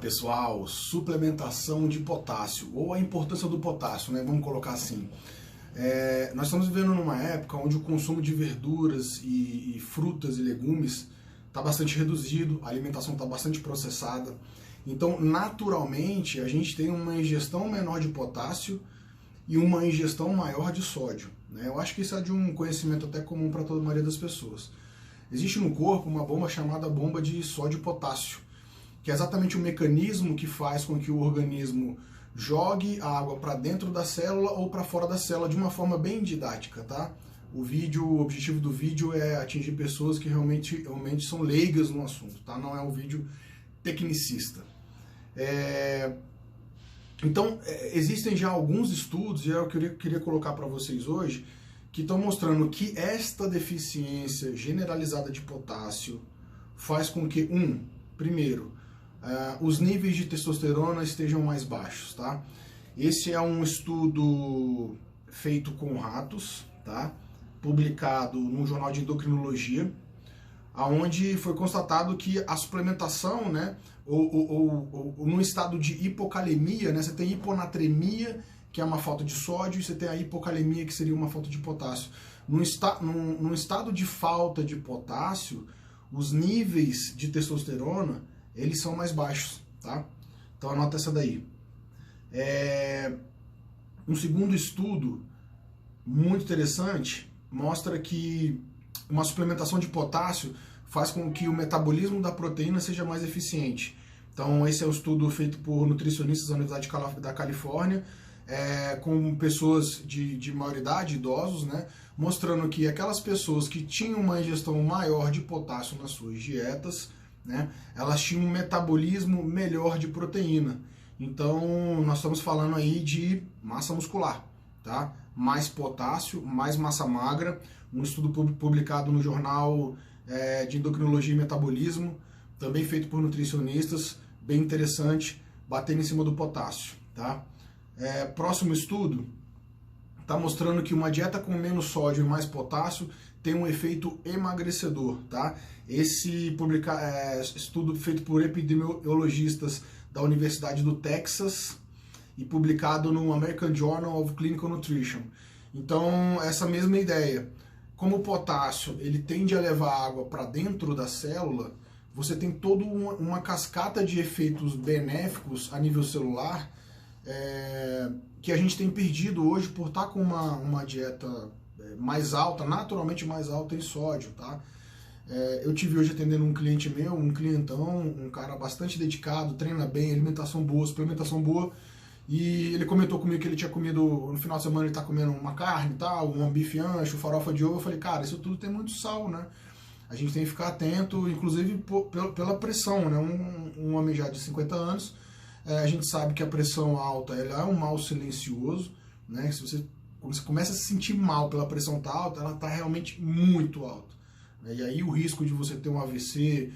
pessoal, suplementação de potássio, ou a importância do potássio, né? Vamos colocar assim. Nós estamos vivendo numa época onde o consumo de verduras e frutas e legumes está bastante reduzido, a alimentação está bastante processada. Então, naturalmente, a gente tem uma ingestão menor de potássio e uma ingestão maior de sódio, né? Eu acho que isso é de um conhecimento até comum para toda a maioria das pessoas. Existe no corpo uma bomba chamada bomba de sódio e potássio, que é exatamente o mecanismo que faz com que o organismo jogue a água para dentro da célula ou para fora da célula de uma forma bem didática, tá? O objetivo do vídeo é atingir pessoas que realmente são leigas no assunto, tá? Não é um vídeo tecnicista. Então, existem já alguns estudos, e é o que eu queria colocar para vocês hoje, que estão mostrando que esta deficiência generalizada de potássio faz com que, primeiro, os níveis de testosterona estejam mais baixos, tá? Esse é um estudo feito com ratos, tá? Publicado no Jornal de Endocrinologia, onde foi constatado que a suplementação, né, ou no estado de hipocalemia, né, você tem hiponatremia, que é uma falta de sódio, e você tem a hipocalemia, que seria uma falta de potássio. No estado de falta de potássio, os níveis de testosterona, eles são mais baixos, tá? Então anota essa daí. Um segundo estudo muito interessante mostra que uma suplementação de potássio faz com que o metabolismo da proteína seja mais eficiente. Então esse é um estudo feito por nutricionistas da Universidade da Califórnia, com pessoas de maioridade, idosos, né, mostrando que aquelas pessoas que tinham uma ingestão maior de potássio nas suas dietas, né, elas tinham um metabolismo melhor de proteína. Então nós estamos falando aí de massa muscular, tá? Mais potássio, mais massa magra. Um estudo publicado no Jornal de Endocrinologia e Metabolismo, também feito por nutricionistas, bem interessante, batendo em cima do potássio, tá? Próximo estudo está mostrando que uma dieta com menos sódio e mais potássio tem um efeito emagrecedor, tá? Esse estudo feito por epidemiologistas da Universidade do Texas e publicado no American Journal of Clinical Nutrition. Então, essa mesma ideia. Como o potássio ele tende a levar água para dentro da célula, você tem toda uma cascata de efeitos benéficos a nível celular que a gente tem perdido hoje por estar com uma dieta mais alta, naturalmente mais alta em sódio, tá? Eu tive hoje atendendo um cliente meu, um clientão, um cara bastante dedicado, treina bem, alimentação boa, suplementação boa, e ele comentou comigo que ele tinha comido, no final de semana ele tá comendo uma carne e tal, um bife ancho, farofa de ovo. Eu falei, cara, isso tudo tem muito sal, né? A gente tem que ficar atento, inclusive pela pressão, né? Um homem já de 50 anos, a gente sabe que a pressão alta ela é um mal silencioso, né? Quando você começa a se sentir mal pela pressão tá alta, ela está realmente muito alta, né? E aí o risco de você ter um AVC,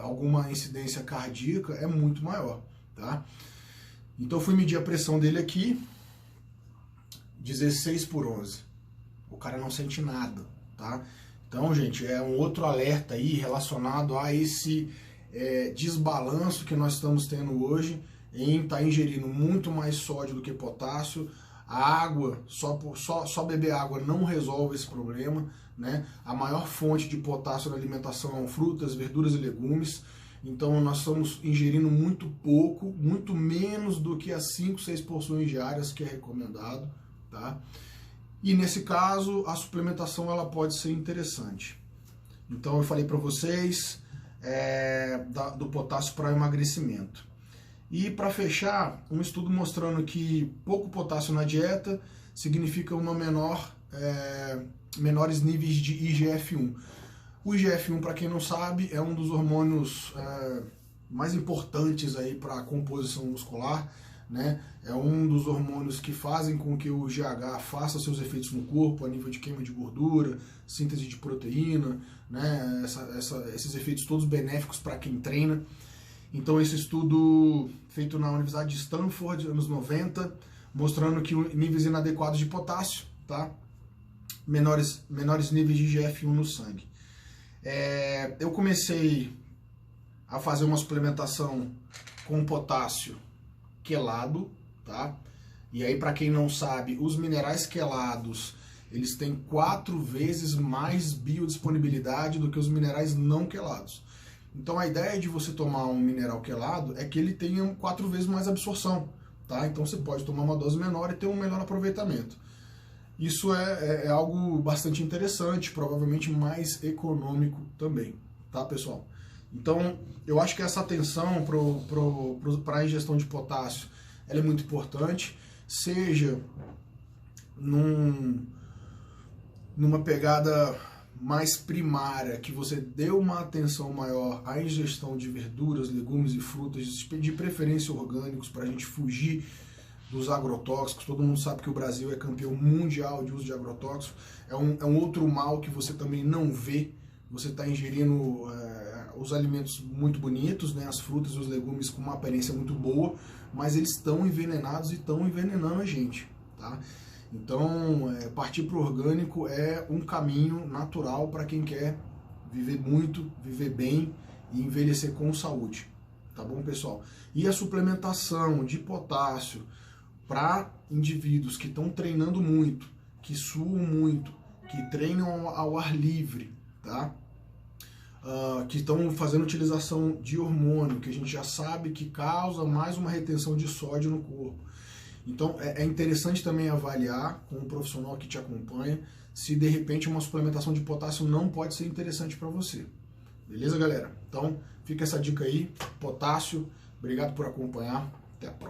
alguma incidência cardíaca é muito maior, tá? Então eu fui medir a pressão dele aqui, 16/11. O cara não sente nada, tá? Então, gente, é um outro alerta aí relacionado a esse desbalanço que nós estamos tendo hoje em estar ingerindo muito mais sódio do que potássio. A água, só beber água não resolve esse problema, né? A maior fonte de potássio na alimentação são frutas, verduras e legumes. Então nós estamos ingerindo muito pouco, muito menos do que as 5, 6 porções diárias que é recomendado, tá? E nesse caso a suplementação ela pode ser interessante. Então eu falei para vocês do potássio para emagrecimento. E para fechar, um estudo mostrando que pouco potássio na dieta significa menores níveis de IGF-1. O IGF-1, para quem não sabe, é um dos hormônios mais importantes aí para a composição muscular, né? É um dos hormônios que fazem com que o GH faça seus efeitos no corpo, a nível de queima de gordura, síntese de proteína, né? Esses efeitos todos benéficos para quem treina. Então esse estudo feito na Universidade de Stanford, anos 90, mostrando que níveis inadequados de potássio, tá? Menores níveis de IGF-1 no sangue. Eu comecei a fazer uma suplementação com potássio quelado, tá? E aí, para quem não sabe, os minerais quelados, eles têm 4 vezes mais biodisponibilidade do que os minerais não quelados. Então a ideia de você tomar um mineral quelado é que ele tenha 4 vezes mais absorção, tá? Então você pode tomar uma dose menor e ter um melhor aproveitamento. Isso é algo bastante interessante, provavelmente mais econômico também, tá, pessoal? Então, eu acho que essa atenção para a ingestão de potássio ela é muito importante, seja numa pegada mais primária, que você dê uma atenção maior à ingestão de verduras, legumes e frutas, de preferência orgânicos, para a gente fugir dos agrotóxicos. Todo mundo sabe que o Brasil é campeão mundial de uso de agrotóxicos. É um outro mal que você também não vê. Você está ingerindo os alimentos muito bonitos, né, as frutas e os legumes com uma aparência muito boa, mas eles estão envenenados e estão envenenando a gente, tá? Então, partir para o orgânico é um caminho natural para quem quer viver muito, viver bem e envelhecer com saúde, tá bom, pessoal? E a suplementação de potássio para indivíduos que estão treinando muito, que suam muito, que treinam ao ar livre, tá? Que estão fazendo utilização de hormônio, que a gente já sabe que causa mais uma retenção de sódio no corpo. Então é interessante também avaliar com um profissional que te acompanha se de repente uma suplementação de potássio não pode ser interessante para você. Beleza, galera? Então fica essa dica aí, potássio. Obrigado por acompanhar. Até a próxima.